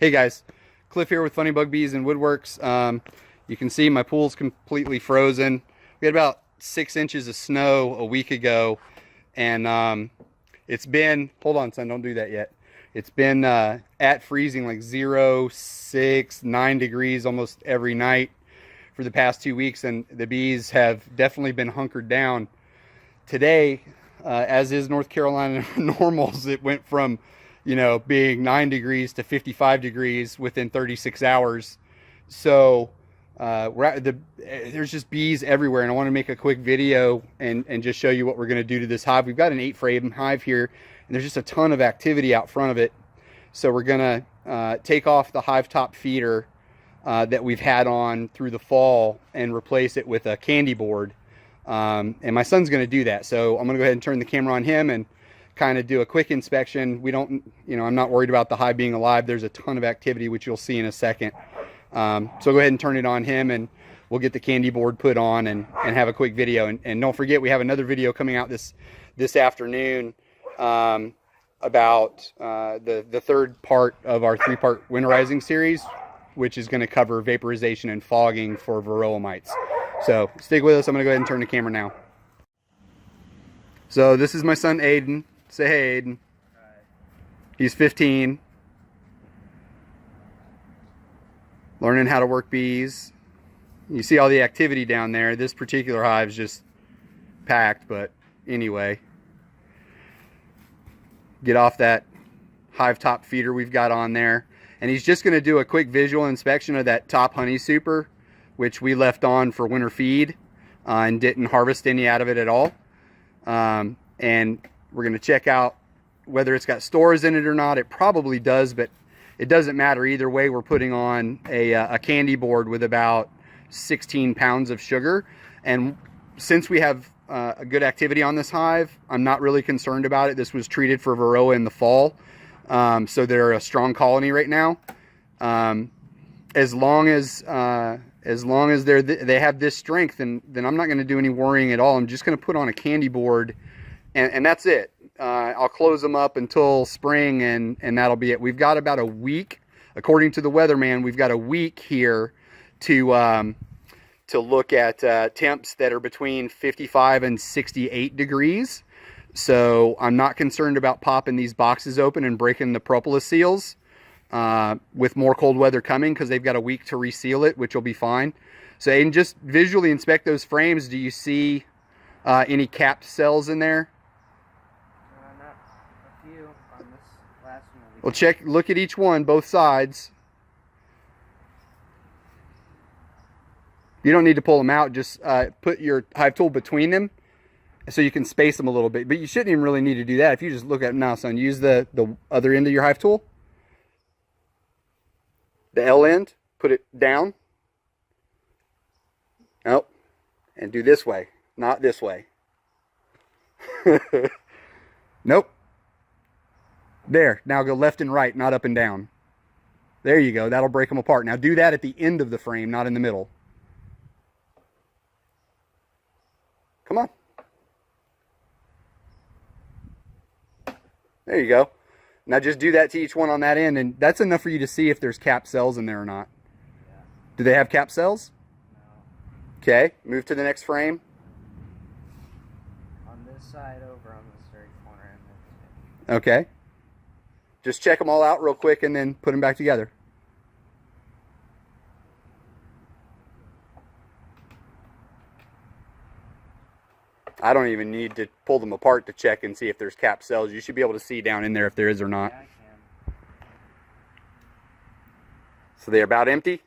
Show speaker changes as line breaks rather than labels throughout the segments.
Hey guys, Cliff here with Funny Bug Bees and Woodworks. You can see my pool's completely frozen. We had about 6 inches of snow a week ago, and it's been, hold on son, don't do that yet. It's been at freezing, like 0, 6, 9 degrees almost every night for the past 2 weeks, and the bees have definitely been hunkered down. Today, as is North Carolina normals, it went from being 9 degrees to 55 degrees within 36 hours. So there's just bees everywhere, and I want to make a quick video and just show you what we're going to do to this hive. We've got an 8-frame hive here, and there's just a ton of activity out front of it. So we're going to take off the hive top feeder that we've had on through the fall and replace it with a candy board. And my son's going to do that. So I'm going to go ahead and turn the camera on him and kind of do a quick inspection. We don't, I'm not worried about the hive being alive. There's a ton of activity, which you'll see in a second. So go ahead and turn it on him, and we'll get the candy board put on and have a quick video. And don't forget, we have another video coming out this afternoon about the third part of our 3-part winterizing series, which is going to cover vaporization and fogging for varroa mites. So stick with us. I'm going to go ahead and turn the camera now. So this is my son Aiden. Say hey, Aiden.
Hi.
He's 15. Learning how to work bees. You see all the activity down there. This particular hive is just packed, but anyway. Get off that hive top feeder we've got on there. And he's just going to do a quick visual inspection of that top honey super, which we left on for winter feed and didn't harvest any out of it at all. And we're going to check out whether it's got stores in it or not. It probably does, but it doesn't matter either way. We're putting on a candy board with about 16 pounds of sugar. And since we have a good activity on this hive, I'm not really concerned about it. This was treated for varroa in the fall. So they're a strong colony right now. As long as they have this strength, then I'm not going to do any worrying at all. I'm just going to put on a candy board, and that's it. I'll close them up until spring, and that'll be it. We've got about a week, according to the weatherman. We've got a week here to look at temps that are between 55 and 68 degrees. So I'm not concerned about popping these boxes open and breaking the propolis seals with more cold weather coming, because they've got a week to reseal it, which will be fine. So Aiden, just visually inspect those frames. Do you see any capped cells in there?
Not a few on this last one.
Well, look at each one, both sides. You don't need to pull them out. Just put your hive tool between them so you can space them a little bit. But you shouldn't even really need to do that. If you just look at them now, son, use the other end of your hive tool. The L end, put it down. Oh, and do this way, not this way. Nope. There, now go left and right, not up and down. There you go, that'll break them apart. Now do that at the end of the frame, not in the middle. Come on. There you go. Now just do that to each one on that end, and that's enough for you to see if there's capped cells in there or not.
Yeah.
Do they have capped cells?
No.
Okay, move to the next frame.
On this side over on this very corner.
Okay. Just check them all out real quick and then put them back together. I don't even need to pull them apart to check and see if there's capped cells. You should be able to see down in there if there is or not.
Yeah, I can.
So they're about empty?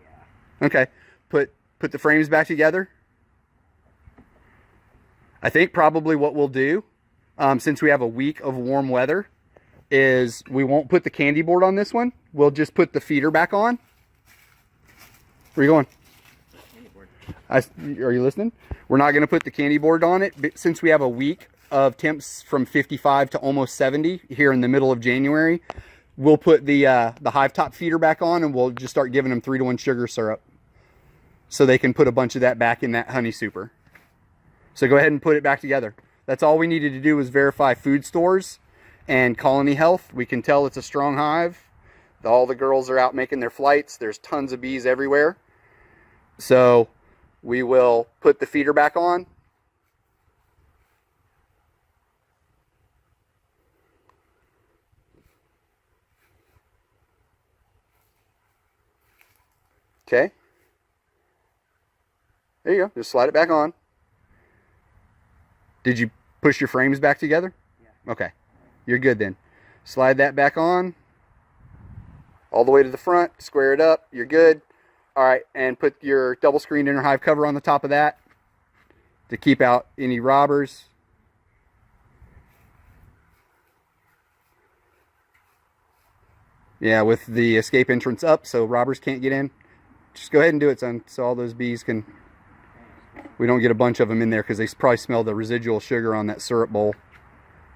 Yeah.
Okay. Put the frames back together. I think probably what we'll do, since we have a week of warm weather, is we won't put the candy board on this one. We'll just put the feeder back on. Where are you going? Are you listening? We're not going to put the candy board on it, but since we have a week of temps from 55 to almost 70 here in the middle of January, we'll put the hive top feeder back on, and we'll just start giving them 3-to-1 sugar syrup so they can put a bunch of that back in that honey super. So go ahead and put it back together. That's all we needed to do was verify food stores and colony health. We can tell it's a strong hive. All the girls are out making their flights. There's tons of bees everywhere. So we will put the feeder back on. Okay. There you go. Just slide it back on. Did you push your frames back together?
Yeah.
Okay. You're good then. Slide that back on. All the way to the front. Square it up. You're good. All right. And put your double screen inner hive cover on the top of that to keep out any robbers. Yeah, with the escape entrance up so robbers can't get in. Just go ahead and do it, son, so all those bees can... We don't get a bunch of them in there because they probably smell the residual sugar on that syrup bowl.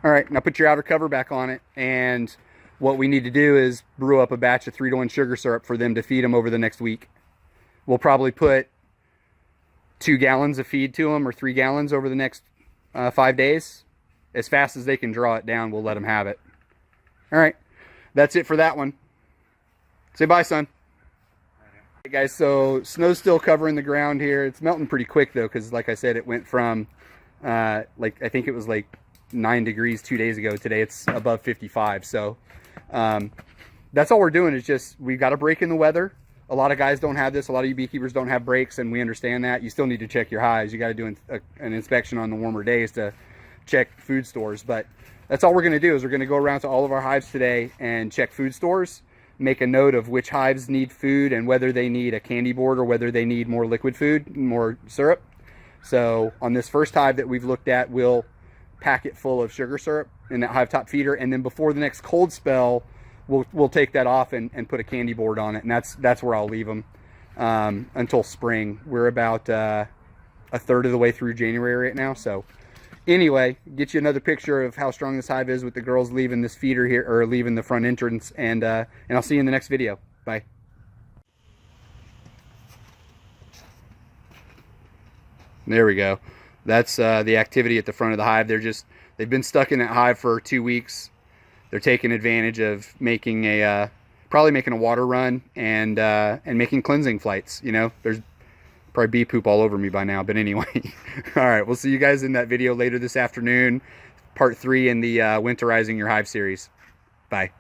All right, now put your outer cover back on it, and what we need to do is brew up a batch of 3-to-1 sugar syrup for them to feed them over the next week. We'll probably put 2 gallons of feed to them, or 3 gallons over the next 5 days. As fast as they can draw it down, we'll let them have it. All right, that's it for that one. Say bye, son. Hey guys, so snow's still covering the ground here. It's melting pretty quick though, because like I said, it went from I think it was like 9 degrees 2 days ago. Today it's above 55. So that's all we're doing, is just, we've got a break in the weather. A lot of guys don't have this. A lot of you beekeepers don't have breaks, and we understand that. You still need to check your hives. You got to do an inspection on the warmer days to check food stores. But that's all we're going to do, is we're going to go around to all of our hives today and check food stores. Make a note of which hives need food and whether they need a candy board or whether they need more liquid food, more syrup. So on this first hive that we've looked at, we'll pack it full of sugar syrup in that hive top feeder, and then before the next cold spell, we'll take that off and put a candy board on it, and that's where I'll leave them until spring. We're about a third of the way through January right now. So anyway, get you another picture of how strong this hive is with the girls leaving this feeder here, or leaving the front entrance, and I'll see you in the next video. Bye. There we go. That's the activity at the front of the hive. They've been stuck in that hive for 2 weeks. They're taking advantage of making probably making a water run and making cleansing flights. You know, there's probably bee poop all over me by now, but anyway. All right, we'll see you guys in that video later this afternoon, part 3 in the winterizing your hive series. Bye.